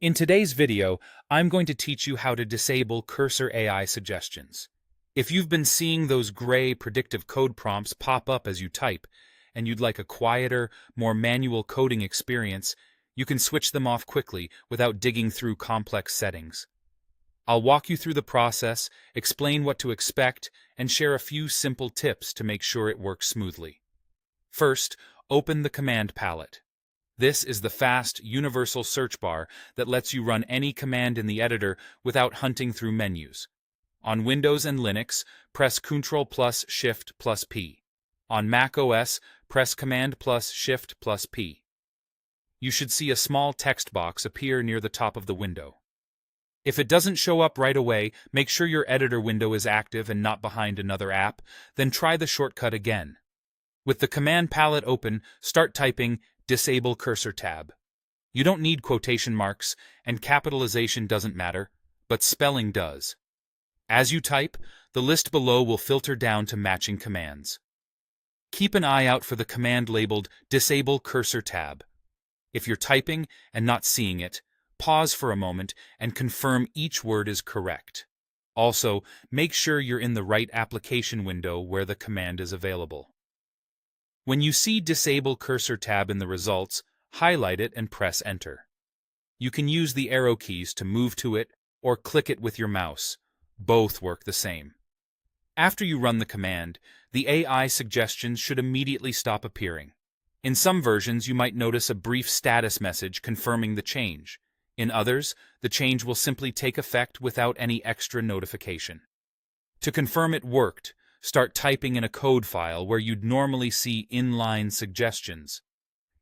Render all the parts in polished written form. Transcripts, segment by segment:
In today's video, I'm going to teach you how to disable cursor AI suggestions. If you've been seeing those gray predictive code prompts pop up as you type, and you'd like a quieter, more manual coding experience, you can switch them off quickly without digging through complex settings. I'll walk you through the process, explain what to expect, and share a few simple tips to make sure it works smoothly. First, open the command palette. This is the fast, universal search bar that lets you run any command in the editor without hunting through menus. On Windows and Linux, press Ctrl plus Shift plus P. On Mac OS, press Command plus Shift plus P. You should see a small text box appear near the top of the window. If it doesn't show up right away, make sure your editor window is active and not behind another app, then try the shortcut again. With the command palette open, start typing Disable Cursor tab. You don't need quotation marks, and capitalization doesn't matter, but spelling does. As you type, the list below will filter down to matching commands. Keep an eye out for the command labeled Disable Cursor tab. If you're typing and not seeing it, pause for a moment and confirm each word is correct. Also, make sure you're in the right application window where the command is available. When you see Disable Cursor tab in the results, highlight it and press Enter. You can use the arrow keys to move to it or click it with your mouse. Both work the same. After you run the command, the AI suggestions should immediately stop appearing. In some versions, you might notice a brief status message confirming the change. In others, the change will simply take effect without any extra notification. To confirm it worked, start typing in a code file where you'd normally see inline suggestions.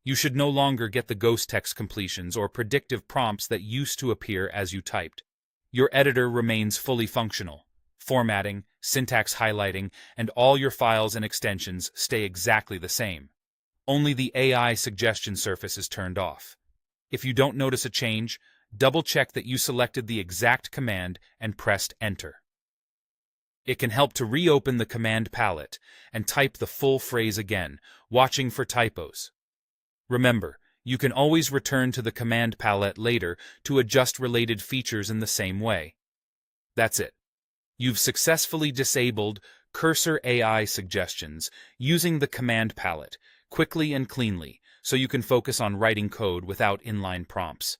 You should no longer get the ghost text completions or predictive prompts that used to appear as you typed. Your editor remains fully functional. Formatting, syntax highlighting, and all your files and extensions stay exactly the same. Only the AI suggestion surface is turned off. If you don't notice a change, double-check that you selected the exact command and pressed Enter. It can help to reopen the command palette and type the full phrase again, watching for typos. Remember, you can always return to the command palette later to adjust related features in the same way. That's it. You've successfully disabled Cursor AI suggestions using the command palette quickly and cleanly, so you can focus on writing code without inline prompts.